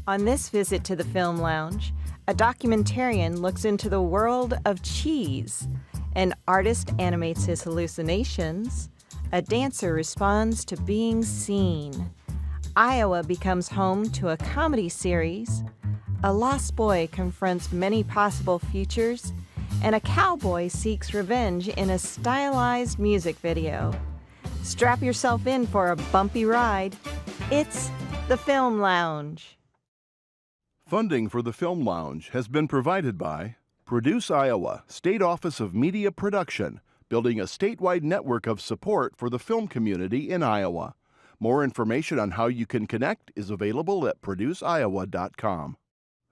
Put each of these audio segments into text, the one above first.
On this visit to the Film Lounge, a documentarian looks into the world of cheese. An artist animates his hallucinations. A dancer responds to being seen. Iowa becomes home to a comedy series. A lost boy confronts many possible futures. And a cowboy seeks revenge in a stylized music video. Strap yourself in for a bumpy ride. It's the Film Lounge. Funding for the Film Lounge has been provided by Produce Iowa, State Office of Media Production, building a statewide network of support for the film community in Iowa. More information on how you can connect is available at produceiowa.com.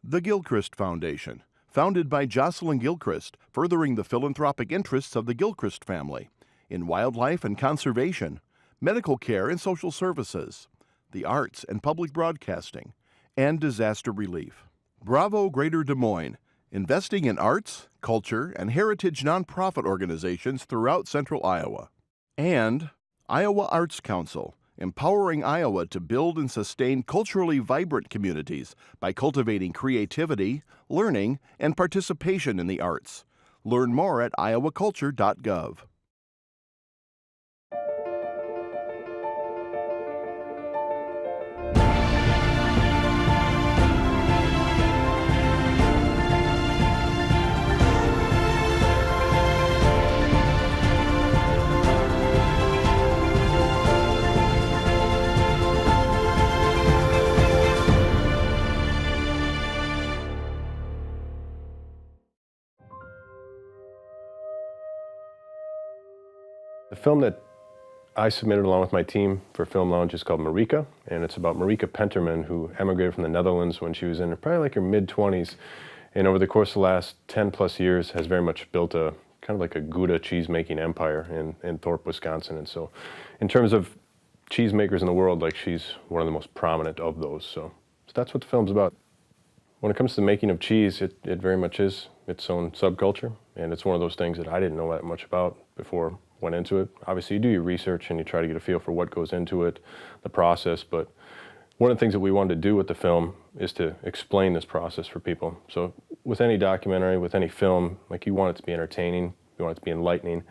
The Gilchrist Foundation, founded by Jocelyn Gilchrist, furthering the philanthropic interests of the Gilchrist family in wildlife and conservation, medical care and social services, the arts and public broadcasting, and disaster relief. Bravo Greater Des Moines, investing in arts, culture, and heritage nonprofit organizations throughout central Iowa. And Iowa Arts Council, empowering Iowa to build and sustain culturally vibrant communities by cultivating creativity, learning, and participation in the arts. Learn more at iowaculture.gov. The film that I submitted along with my team for Film Lounge is called Marieke, and it's about Marieke Penterman, who emigrated from the Netherlands when she was in probably like her mid-20s, and over the course of the last 10 plus years has very much built a kind of like a Gouda cheese-making empire in Thorpe, Wisconsin. And so in terms of cheesemakers in the world, like, she's one of the most prominent of those. So that's what the film's about. When it comes to the making of cheese, it very much is its own subculture, and it's one of those things that I didn't know that much about before went into it. Obviously, you do your research and you try to get a feel for what goes into it, the process, but one of the things that we wanted to do with the film is to explain this process for people. So with any documentary, with any film, like, you want it to be entertaining, you want it to be enlightening,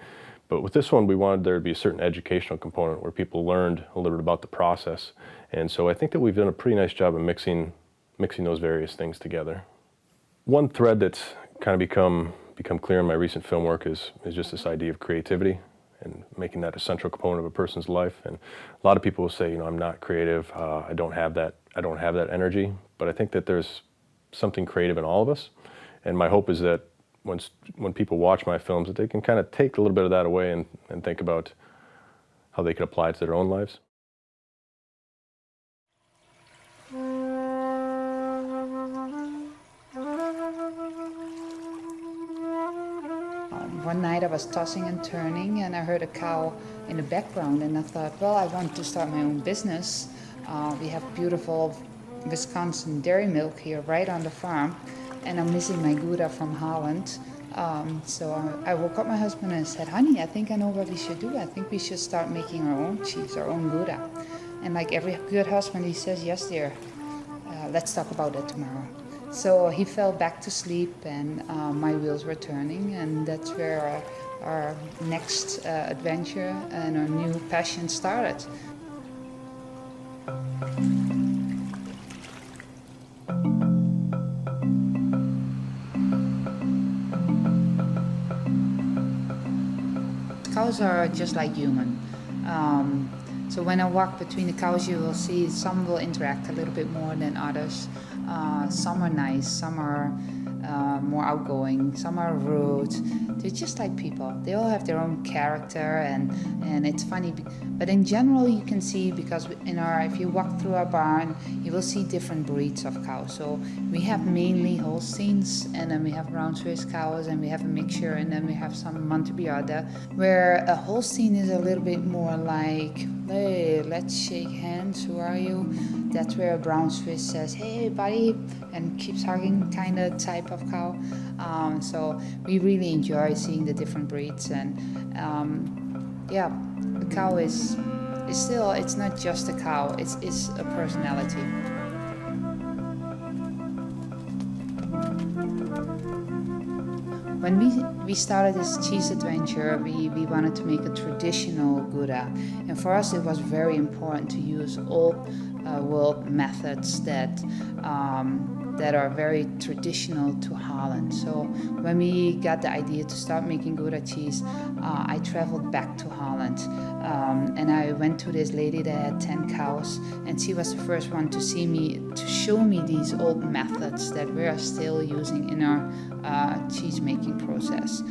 but with this one, we wanted there to be a certain educational component where people learned a little bit about the process. And so I think that we've done a pretty nice job of mixing those various things together. One thread that's kind of become clear in my recent film work is just this idea of creativity and making that a central component of a person's life. And a lot of people will say, I'm not creative, I don't have that energy, but I think that there's something creative in all of us. And my hope is that when people watch my films, that they can kind of take a little bit of that away and think about how they could apply it to their own lives. One night I was tossing and turning and I heard a cow in the background, and I thought, well, I want to start my own business. We have beautiful Wisconsin dairy milk here right on the farm, and I'm missing my Gouda from Holland. So I woke up my husband and said, honey, I think I know what we should do. I think we should start making our own cheese, our own Gouda. And like every good husband, he says, yes, dear, let's talk about it tomorrow. So he fell back to sleep, and my wheels were turning, and that's where our next adventure and our new passion started. Cows are just like human. So when I walk between the cows, you will see some will interact a little bit more than others. Some are nice, some are more outgoing, some are rude. They're just like people. They all have their own character, and it's funny. But in general, you can see, because if you walk through our barn, you will see different breeds of cows. So we have mainly Holsteins, and then we have brown Swiss cows, and we have a mixture, and then we have some Montebiada, where a Holstein is a little bit more like, hey, let's shake hands, who are you? That's where a brown Swiss says, hey, buddy, and keeps hugging kind of type of cow. So we really enjoy seeing the different breeds. And the cow is still, it's not just a cow, it's a personality. When we started this cheese adventure, we wanted to make a traditional Gouda. And for us, it was very important to use old world methods that are very traditional to Holland. So when we got the idea to start making Gouda cheese, I traveled back to Holland. And I went to this lady that had 10 cows, and she was the first one to show me these old methods that we are still using in our cheese making process.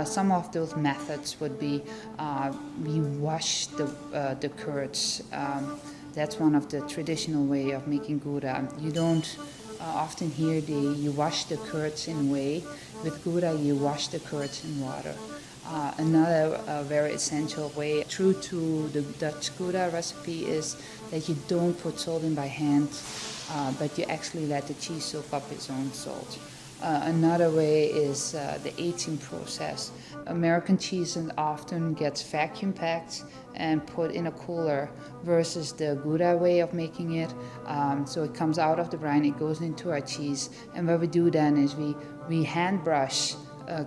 Some of those methods would be we wash the curds. That's one of the traditional way of making Gouda. You don't often hear you wash the curds in whey. With Gouda, you wash the curds in water. Another very essential way, true to the Dutch Gouda recipe, is that you don't put salt in by hand, but you actually let the cheese soak up its own salt. Another way is the aging process. American cheese often gets vacuum packed and put in a cooler versus the Gouda way of making it. So it comes out of the brine, it goes into our cheese, and what we do then is we hand brush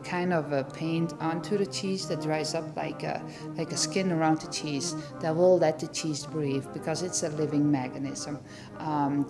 kind of a paint onto the cheese that dries up like a skin around the cheese that will let the cheese breathe because it's a living mechanism.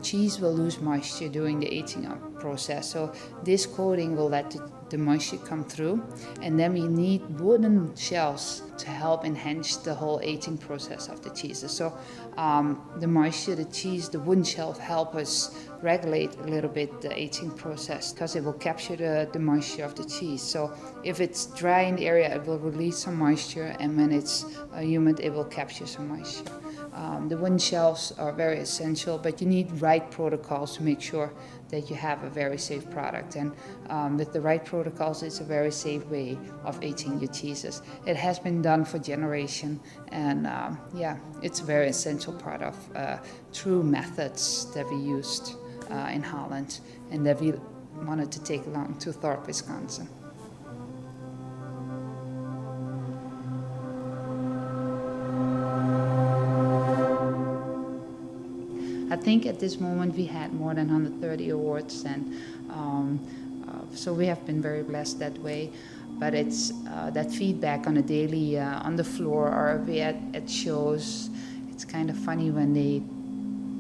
Cheese will lose moisture during the aging up process, so this coating will let the moisture come through, and then we need wooden shelves to help enhance the whole aging process of the cheeses. So the moisture, the cheese, the wooden shelf help us regulate a little bit the aging process because it will capture the moisture of the cheese. So if it's dry in the area, it will release some moisture, and when it's humid, it will capture some moisture. The wooden shelves are very essential, but you need right protocols to make sure that you have a very safe product. And with the right protocols, it's a very safe way of aging your cheeses. It has been done for generations, and it's a very essential part of true methods that we used in Holland and that we wanted to take along to Thorpe, Wisconsin. I think at this moment we had more than 130 awards, and so we have been very blessed that way. But it's that feedback on a daily, on the floor, or we at shows. It's kind of funny when they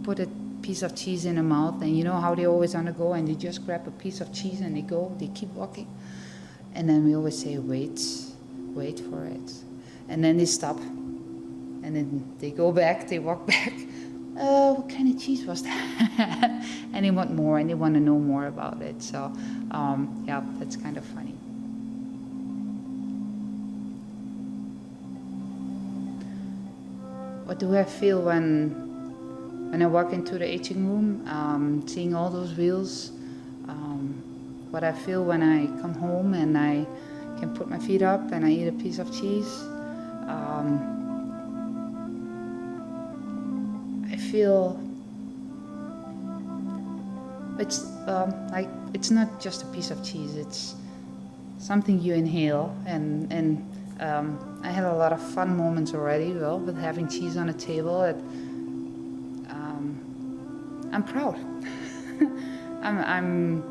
put a piece of cheese in their mouth, and you know how they always want to go, and they just grab a piece of cheese and they keep walking. And then we always say, wait for it. And then they stop, and then they go back, they walk back. What kind of cheese was that? And they want more, and they want to know more about it. So, that's kind of funny. What do I feel when I walk into the aging room, seeing all those wheels? What I feel when I come home and I can put my feet up and I eat a piece of cheese? I feel it's it's not just a piece of cheese. It's something you inhale, and I had a lot of fun moments already, with having cheese on the table. I'm proud. I'm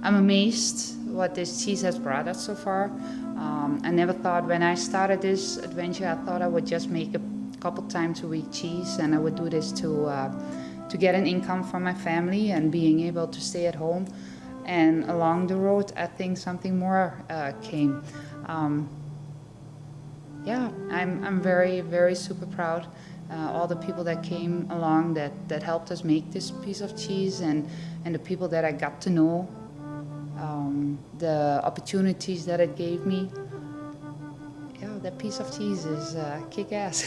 amazed what this cheese has brought us so far. I never thought when I started this adventure, I thought I would just make a couple times a week cheese, and I would do this to get an income for my family and being able to stay at home. And along the road, I think something more came. I'm very, very super proud. All the people that came along that helped us make this piece of cheese, and the people that I got to know, the opportunities that it gave me. Yeah, that piece of cheese is kick-ass.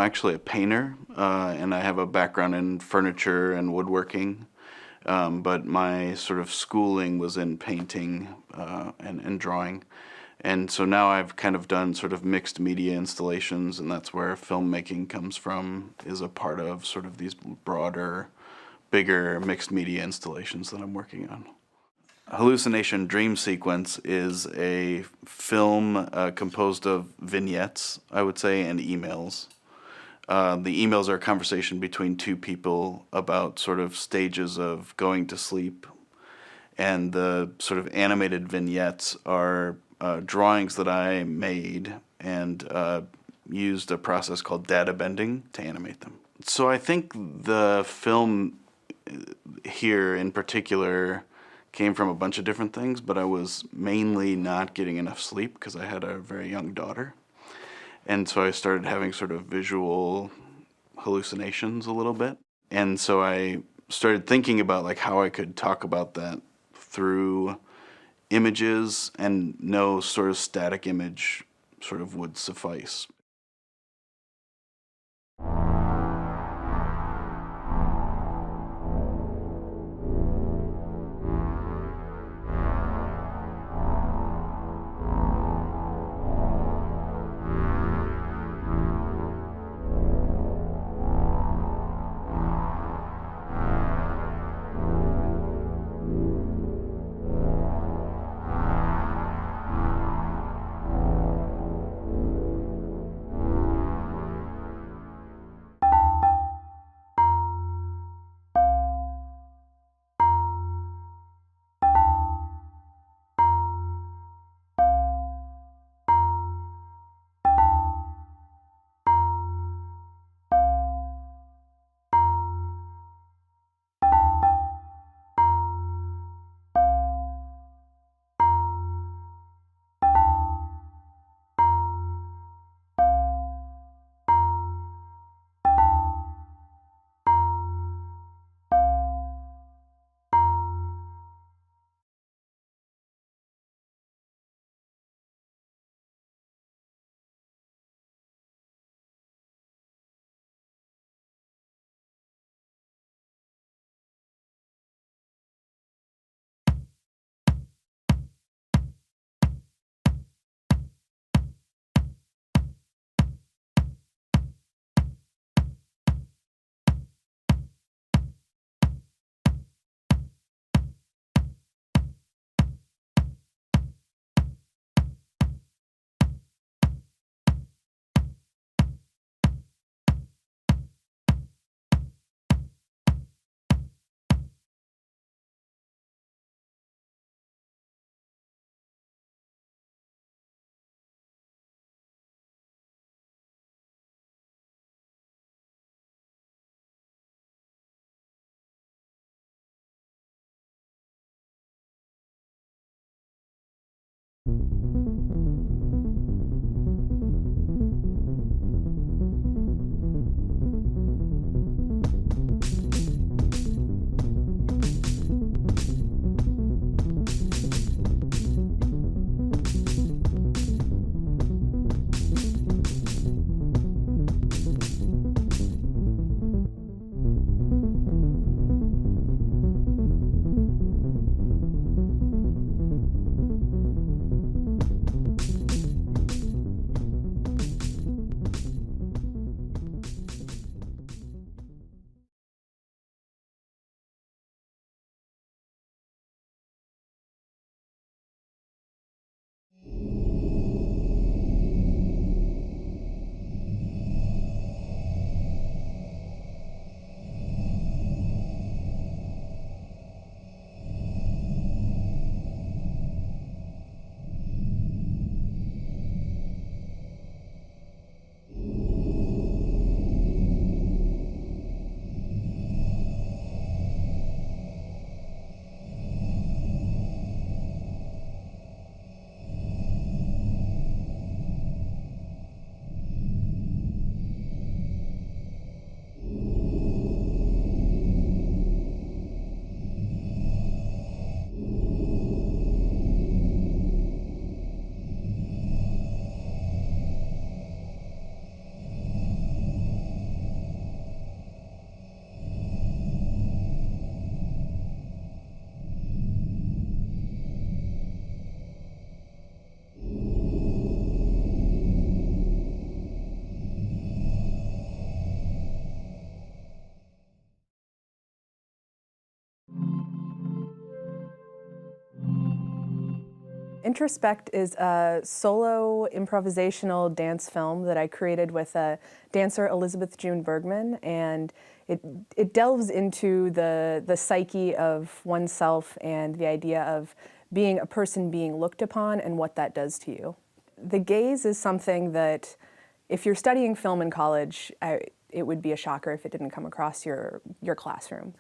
actually a painter, and I have a background in furniture and woodworking. But my sort of schooling was in painting and drawing. And so now I've kind of done sort of mixed media installations, and that's where filmmaking comes from, is a part of sort of these broader, bigger mixed media installations that I'm working on. Hallucination Dream Sequence is a film composed of vignettes, I would say, and emails. The emails are a conversation between two people about sort of stages of going to sleep, and the sort of animated vignettes are drawings that I made and used a process called data bending to animate them. So I think the film here in particular came from a bunch of different things, but I was mainly not getting enough sleep because I had a very young daughter. And so I started having sort of visual hallucinations a little bit. And so I started thinking about like how I could talk about that through images, and no sort of static image sort of would suffice. Introspect is a solo improvisational dance film that I created with a dancer, Elizabeth June Bergman, and it delves into the psyche of oneself and the idea of being a person being looked upon and what that does to you. The gaze is something that, if you're studying film in college, it would be a shocker if it didn't come across your classroom.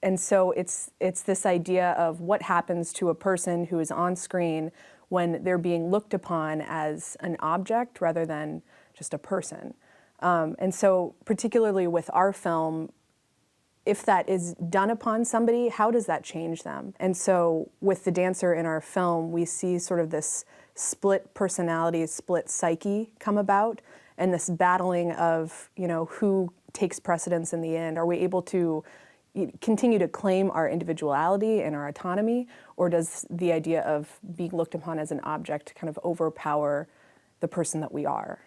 And so it's this idea of what happens to a person who is on screen when they're being looked upon as an object rather than just a person. And so particularly with our film, if that is done upon somebody, how does that change them? And so with the dancer in our film, we see sort of this split personality, split psyche come about, and this battling of, who takes precedence in the end. Are we able to continue to claim our individuality and our autonomy, or does the idea of being looked upon as an object kind of overpower the person that we are?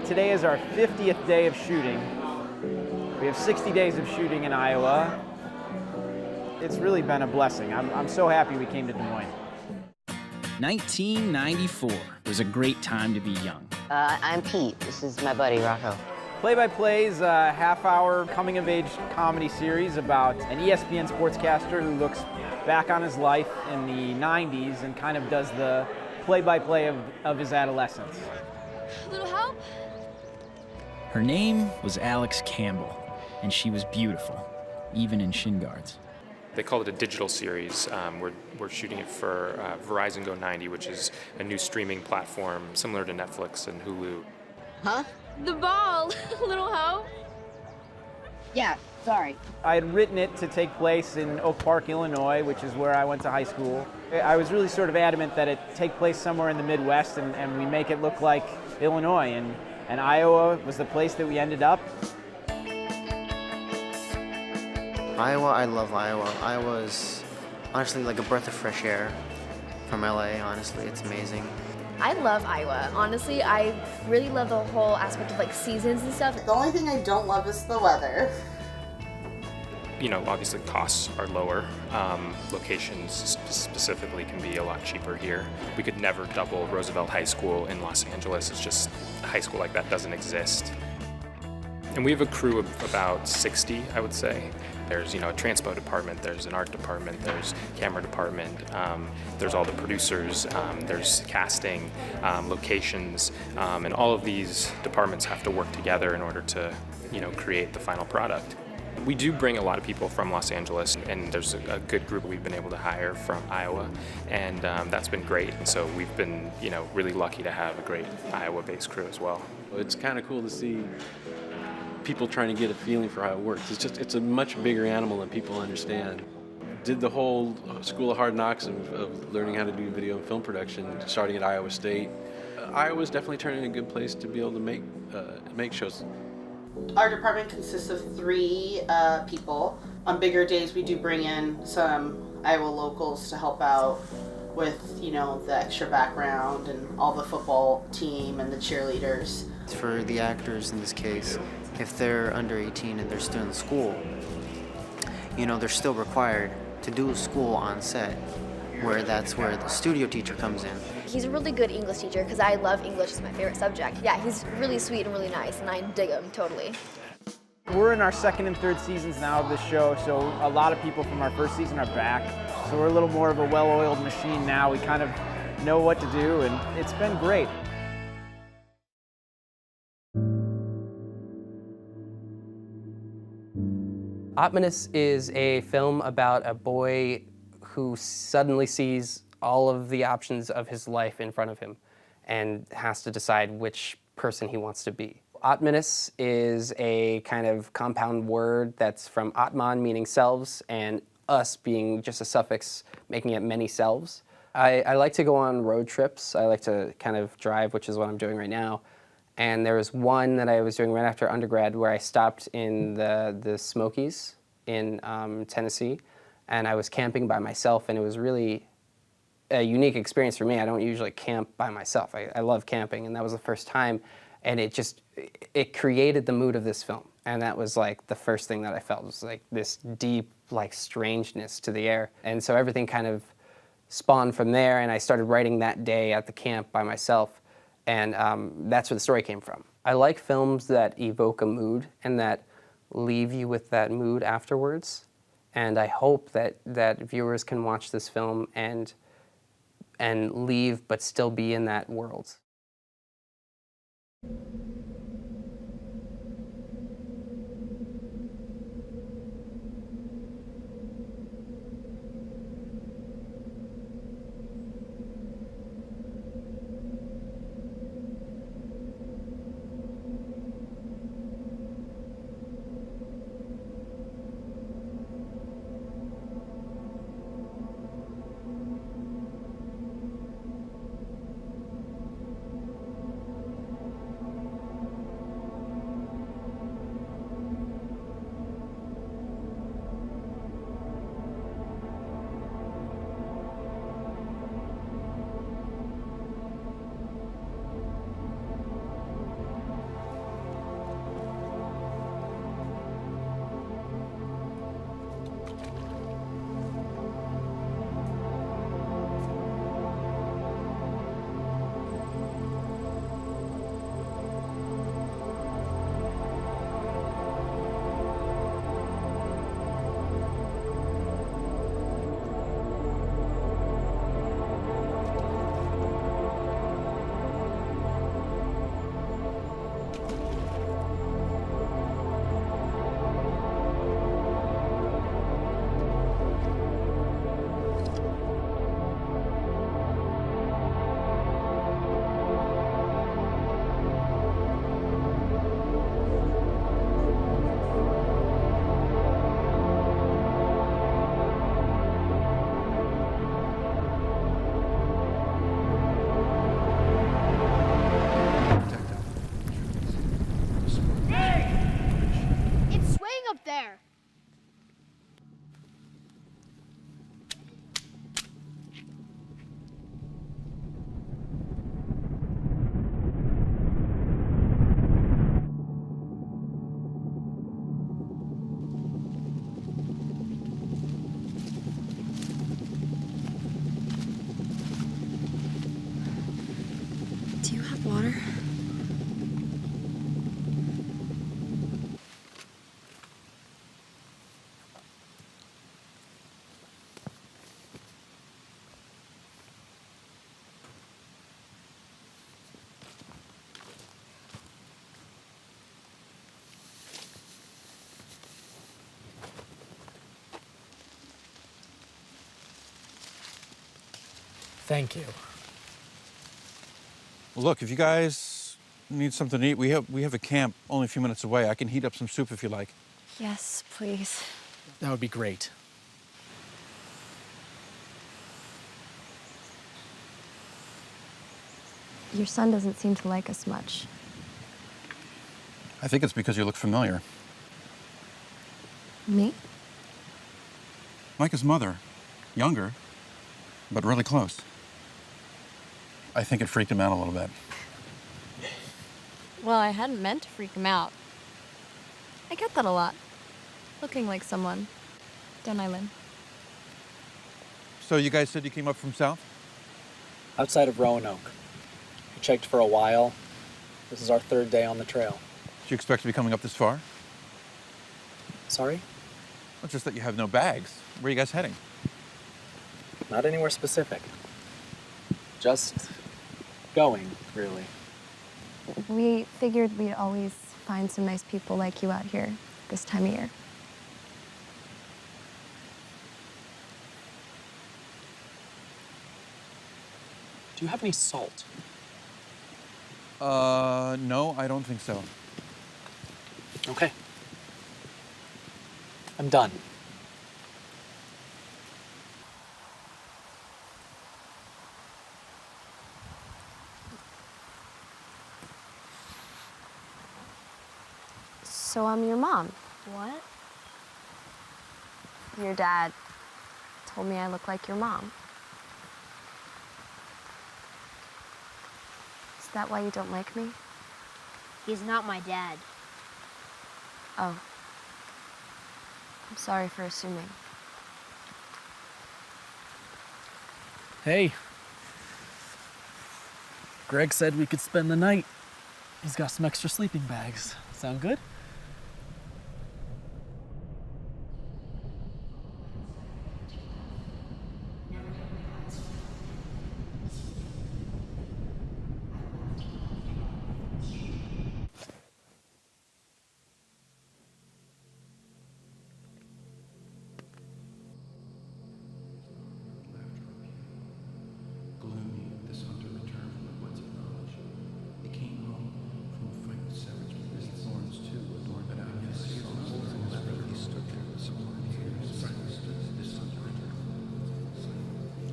Today is our 50th day of shooting. We have 60 days of shooting in Iowa. It's really been a blessing. I'm so happy we came to Des Moines. 1994 was a great time to be young. I'm Pete. This is my buddy, Rocco. Play by Play is a half-hour coming-of-age comedy series about an ESPN sportscaster who looks back on his life in the 90s and kind of does the play-by-play of his adolescence. Little help? Her name was Alex Campbell, and she was beautiful, even in shin guards. They call it a digital series. We're shooting it for Verizon Go 90, which is a new streaming platform similar to Netflix and Hulu. Huh? The ball. Little help? Yeah, sorry. I had written it to take place in Oak Park, Illinois, which is where I went to high school. I was really sort of adamant that it take place somewhere in the Midwest and we make it look like Illinois, and Iowa was the place that we ended up. Iowa, I love Iowa. Iowa is honestly like a breath of fresh air from LA, honestly. It's amazing. I love Iowa. Honestly, I really love the whole aspect of like seasons and stuff. The only thing I don't love is the weather. You know, obviously costs are lower. Locations specifically can be a lot cheaper here. We could never double Roosevelt High School in Los Angeles. It's just a high school like that doesn't exist. And we have a crew of about 60, I would say. There's, you know, a transpo department, there's an art department, there's camera department, there's all the producers, there's casting, locations, and all of these departments have to work together in order to, you know, create the final product. We do bring a lot of people from Los Angeles, and there's a good group we've been able to hire from Iowa, and that's been great. And so we've been, you know, really lucky to have a great Iowa-based crew as well. It's kind of cool to see people trying to get a feeling for how it works. It's a much bigger animal than people understand. Did the whole School of Hard Knocks of learning how to do video and film production, starting at Iowa State. Iowa's definitely turning a good place to be able to make shows. Our department consists of 3 people. On bigger days, we do bring in some Iowa locals to help out with, you know, the extra background and all the football team and the cheerleaders. For the actors in this case, if they're under 18 and they're still in school, you know, they're still required to do school on set, that's where the studio teacher comes in. He's a really good English teacher because I love English. It's my favorite subject. Yeah, he's really sweet and really nice, and I dig him totally. We're in our 2nd and 3rd seasons now of this show, so a lot of people from our 1st season are back. So we're a little more of a well-oiled machine now. We kind of know what to do, and it's been great. Atmanous is a film about a boy who suddenly sees all of the options of his life in front of him and has to decide which person he wants to be. Atmanous is a kind of compound word that's from Atman, meaning selves, and us being just a suffix, making it many selves. I like to go on road trips. I like to kind of drive, which is what I'm doing right now. And there was one that I was doing right after undergrad where I stopped in the Smokies in Tennessee, and I was camping by myself, and it was really a unique experience for me. I don't usually camp by myself. I love camping, and that was the first time, and it created the mood of this film. And that was like the first thing that I felt, was like this deep, like, strangeness to the air. And so everything kind of spawned from there, and I started writing that day at the camp by myself. And that's where the story came from. I like films that evoke a mood and that leave you with that mood afterwards. And I hope that viewers can watch this film and leave but still be in that world. Thank you. Look, if you guys need something to eat, we have a camp only a few minutes away. I can heat up some soup if you like. Yes, please. That would be great. Your son doesn't seem to like us much. I think it's because you look familiar. Me? Micah's mother. Younger, but really close. I think it freaked him out a little bit. Well, I hadn't meant to freak him out. I get that a lot. Looking like someone. Don't I, Lynn? So you guys said you came up from south? Outside of Roanoke. We checked for a while. This is our 3rd day on the trail. Do you expect to be coming up this far? Sorry? Well, just that you have no bags. Where are you guys heading? Not anywhere specific. Just going, really. We figured we'd always find some nice people like you out here this time of year. Do you have any salt? No, I don't think so. Okay. I'm done. So I'm your mom. What? Your dad told me I look like your mom. Is that why you don't like me? He's not my dad. Oh. I'm sorry for assuming. Hey. Greg said we could spend the night. He's got some extra sleeping bags. Sound good?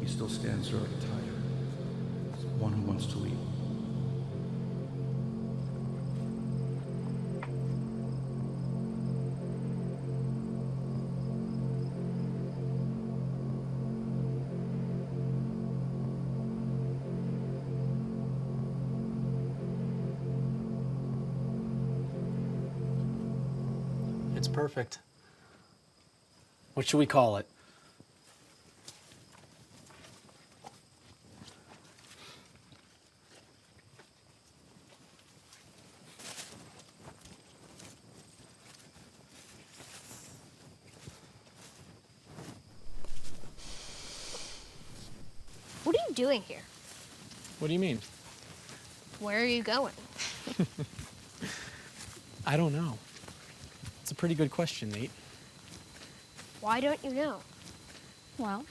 Still stands really tired. One who wants to leave. It's perfect. What should we call it? What are you doing here? What do you mean? Where are you going? I don't know. It's a pretty good question, Nate. Why don't you know? Well,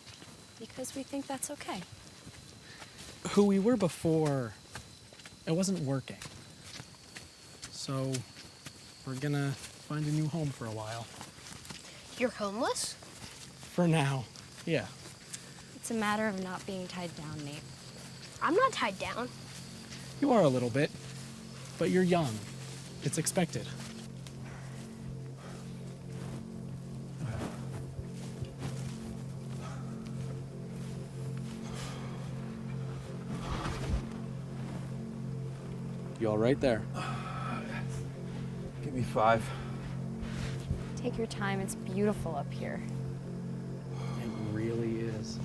because we think that's okay. Who we were before, it wasn't working. So we're gonna find a new home for a while. You're homeless? For now, yeah. It's a matter of not being tied down, Nate. I'm not tied down. You are a little bit, but you're young. It's expected. You all right there? Give me 5. Take your time, it's beautiful up here. It really is.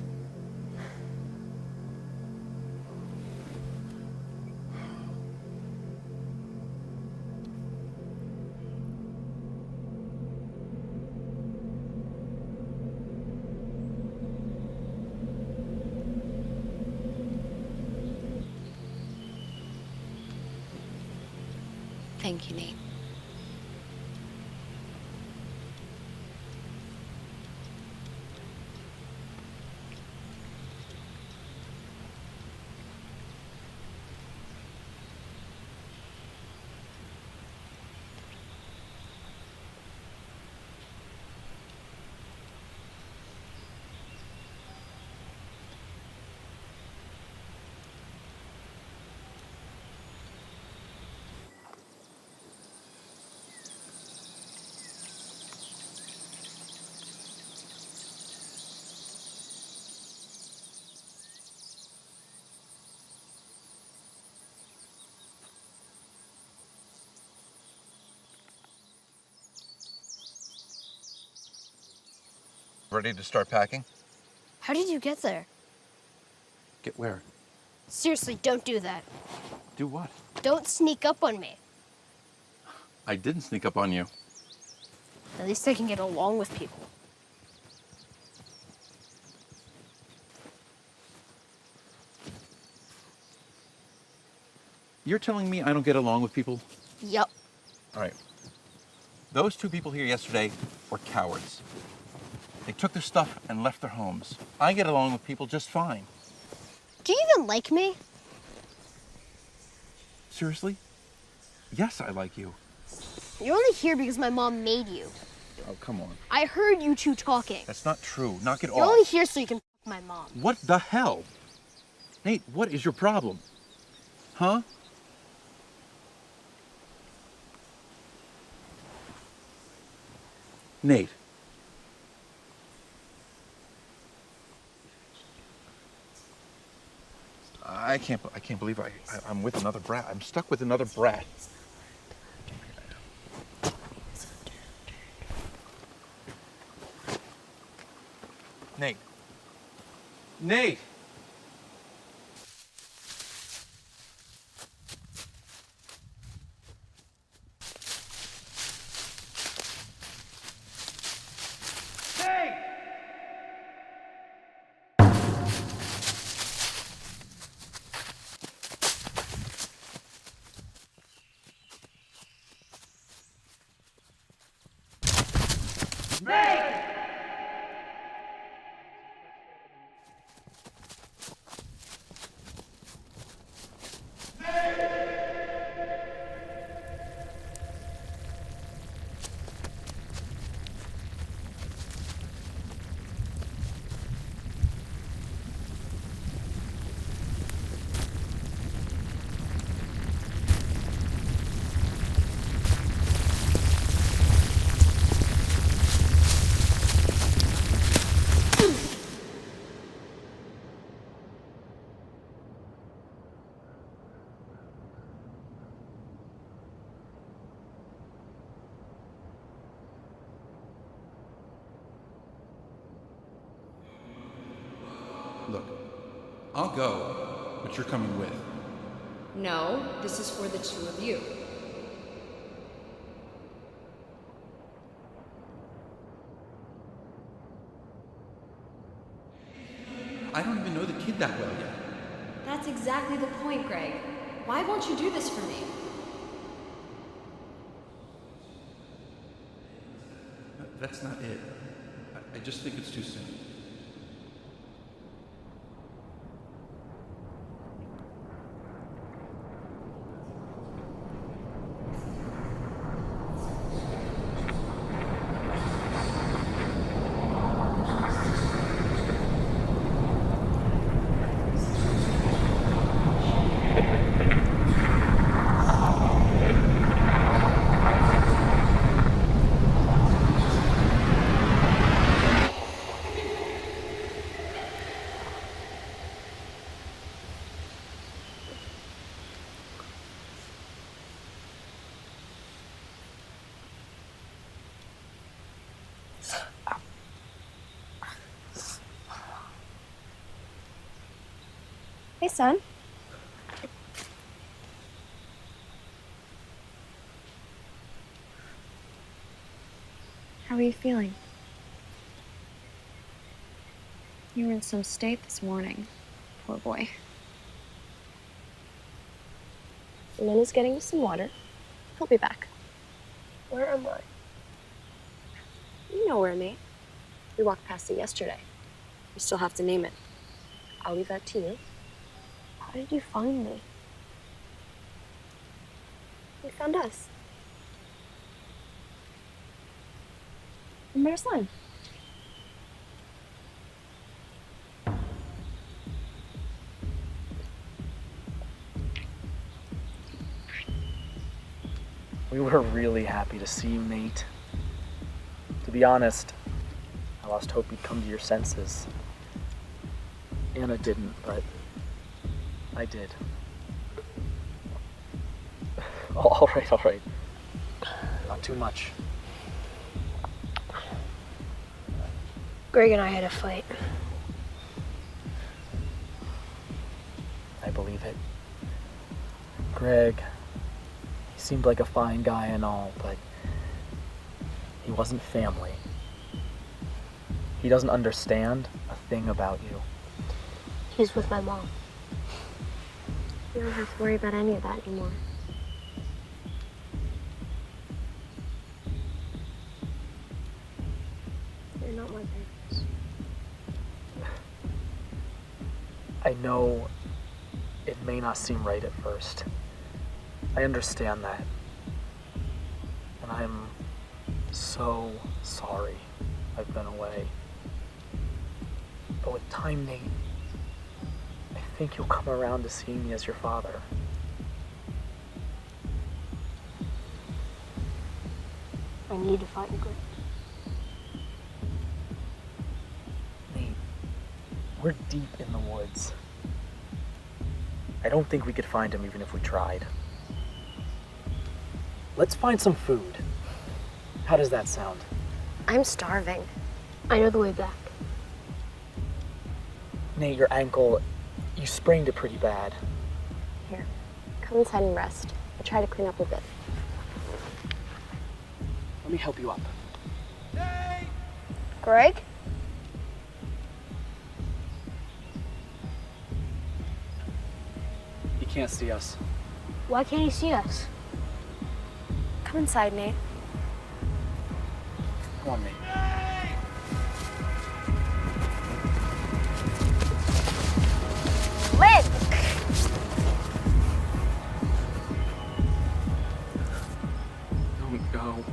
Thank you, Nate. ready to start packing? How did you get there? Get where? Seriously, don't do that. Do what? Don't sneak up on me. I didn't sneak up on you. At least I can get along with people. You're telling me I don't get along with people? Yup. All right. Those two people here yesterday were cowards. They took their stuff and left their homes. I get along with people just fine. Do you even like me? Seriously? Yes, I like you. You're only here because my mom made you. Oh, come on. I heard you two talking. That's not true. Knock it You're off. only here so you can f my mom. What the hell? Nate, what is your problem? Huh? Nate. I can't believe I'm with another brat. I'm stuck with another brat. Nate. Nate! Look, I'll go, but you're coming with. No, this is for the two of you. I don't even know the kid that well yet. That's exactly the point, Greg. Why won't you do this for me? That's not it. I just think it's too soon. Hey, son. How are you feeling? You were in some state this morning. Poor boy. Nella's getting you some water. He'll be back. Where am I? You know where, mate. We walked past it yesterday. You still have to name it. I'll leave that to you. How did you find me? You found us. And where's Len? We were really happy to see you, Nate. To be honest, I lost hope you'd come to your senses. Anna didn't, but I did. All right. Not too much. Greg and I had a fight. I believe it. Greg, he seemed like a fine guy and all, but he wasn't family. He doesn't understand a thing about you. He's with my mom. You don't have to worry about any of that anymore. You're not my parents. I know it may not seem right at first. I understand that. And I'm so sorry I've been away. But with time, Nate, I think you'll come around to seeing me as your father. I need to find Greg. Nate, we're deep in the woods. I don't think we could find him even if we tried. Let's find some food. How does that sound? I'm starving. I know the way back. Nate, your ankle, you sprained it pretty bad. Here, come inside and rest. I'll try to clean up a bit. Let me help you up. Greg? He can't see us. Why can't he see us? Come inside, Nate. Come on, Nate. Lynn! Don't go.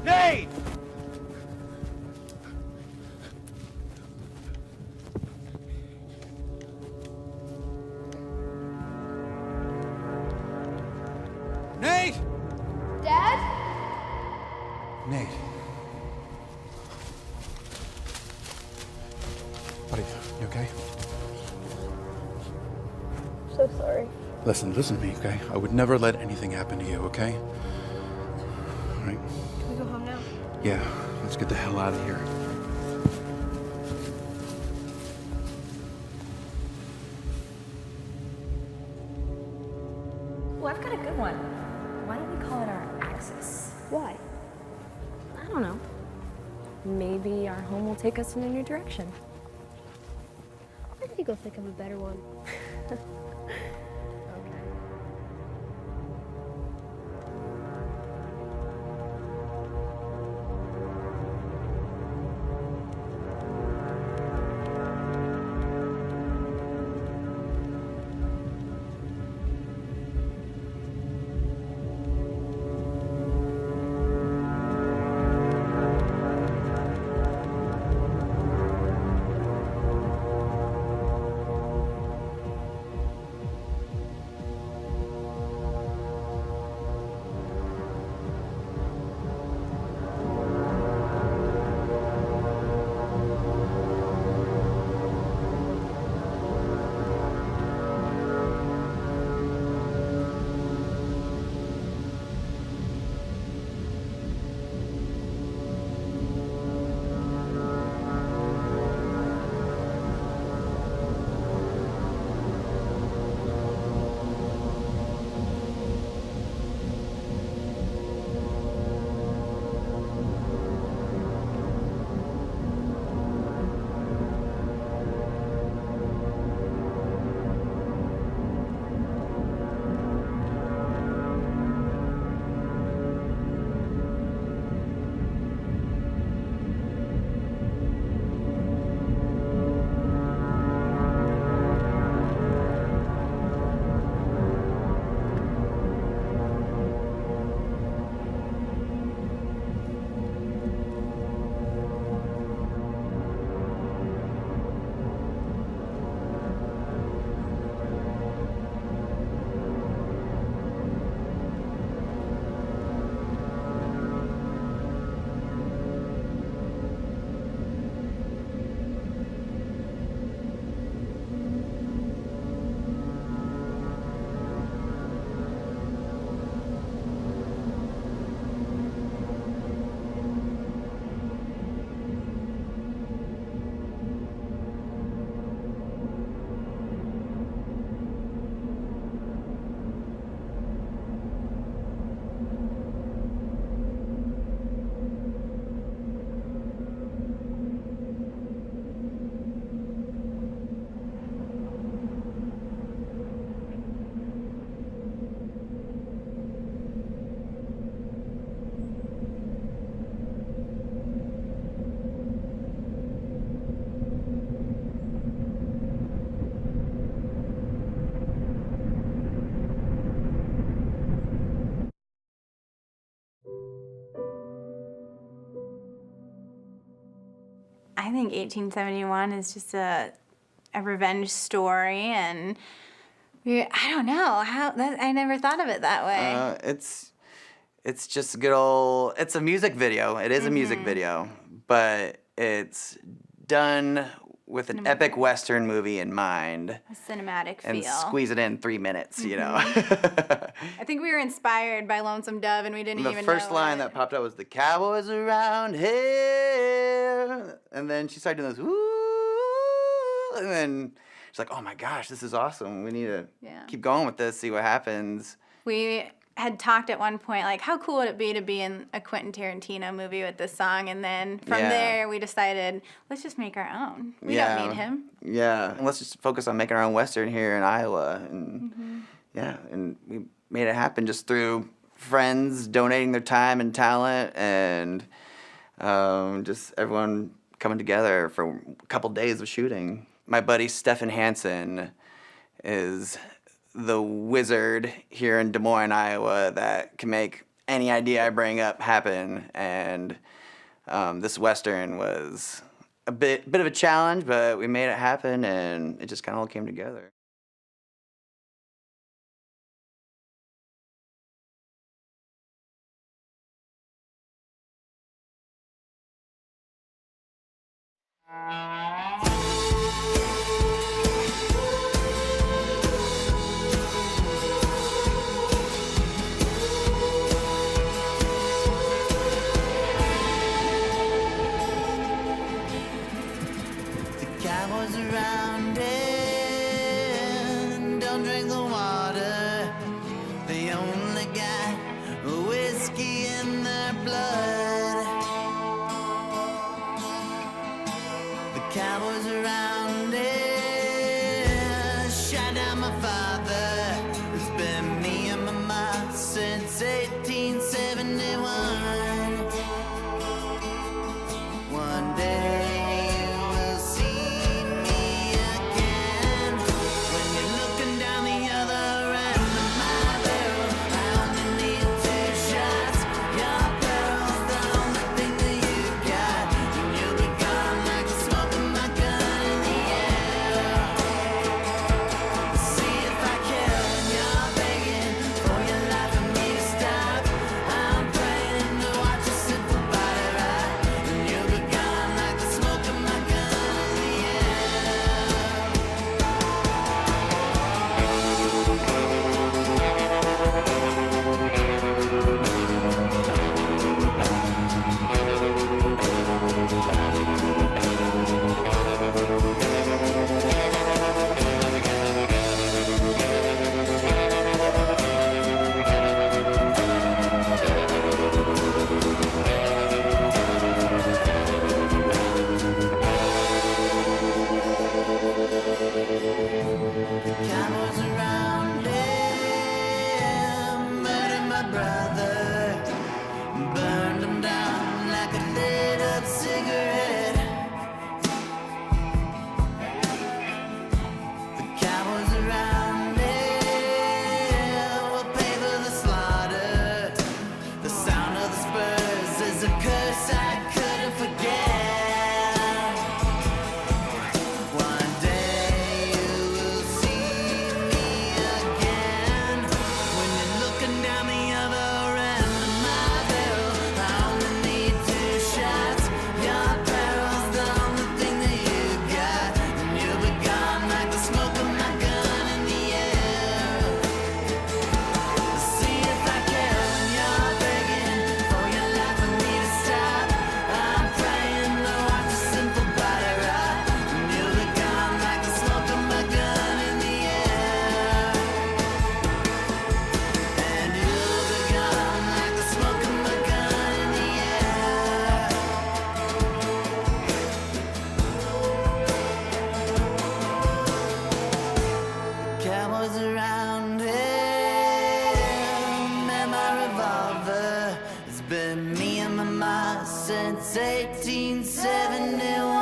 Nate! Nate! Dad? Nate. Buddy, you okay? So sorry. Listen to me, okay? I would never let anything happen to you, okay? All right? Can we go home now? Yeah, let's get the hell out of here. Well, I've got a good one. Why don't we call it our Axis? Why? I don't know. Maybe our home will take us in a new direction. I think I'll think of a better one. I think 1871 is just a revenge story, and I don't know I never thought of it that way. It's just good old. It's a music video. It is a music video, but it's done with an epic Western movie in mind. A cinematic feel. And squeeze it in 3 minutes, you know. I think we were inspired by Lonesome Dove, and we didn't even know The first line that popped up was "The cowboys around here," and then she started doing this, "Ooh," and then she's like, "Oh my gosh, this is awesome. We need to keep going with this, see what happens." We had talked at one point, like, how cool would it be to be in a Quentin Tarantino movie with this song? And then from there, we decided, let's just make our own. We don't need him. Yeah, and let's just focus on making our own Western here in Iowa. And and we made it happen just through friends donating their time and talent, and just everyone coming together for a couple days of shooting. My buddy Stefan Hansen is the wizard here in Des Moines, Iowa, that can make any idea I bring up happen. And this Western was a bit of a challenge, but we made it happen, and it just kind of all came together. Cowboys around it, don't drink the water. They only got whiskey in their blood. The cowboys around it shot down my father. It's been me and my mom since 1871. One day since 1871.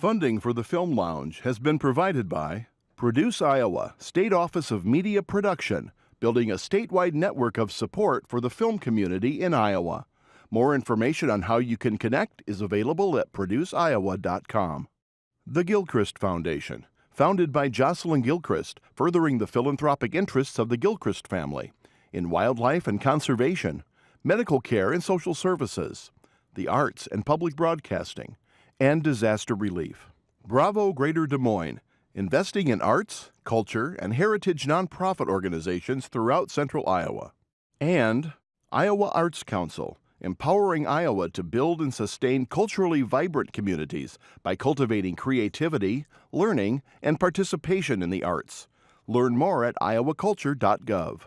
Funding for the Film Lounge has been provided by Produce Iowa, State Office of Media Production, building a statewide network of support for the film community in Iowa. More information on how you can connect is available at produceiowa.com. The Gilchrist Foundation, founded by Jocelyn Gilchrist, furthering the philanthropic interests of the Gilchrist family in wildlife and conservation, medical care and social services, the arts and public broadcasting, and disaster relief. Bravo Greater Des Moines, investing in arts, culture, and heritage nonprofit organizations throughout central Iowa. And Iowa Arts Council, empowering Iowa to build and sustain culturally vibrant communities by cultivating creativity, learning, and participation in the arts. Learn more at iowaculture.gov.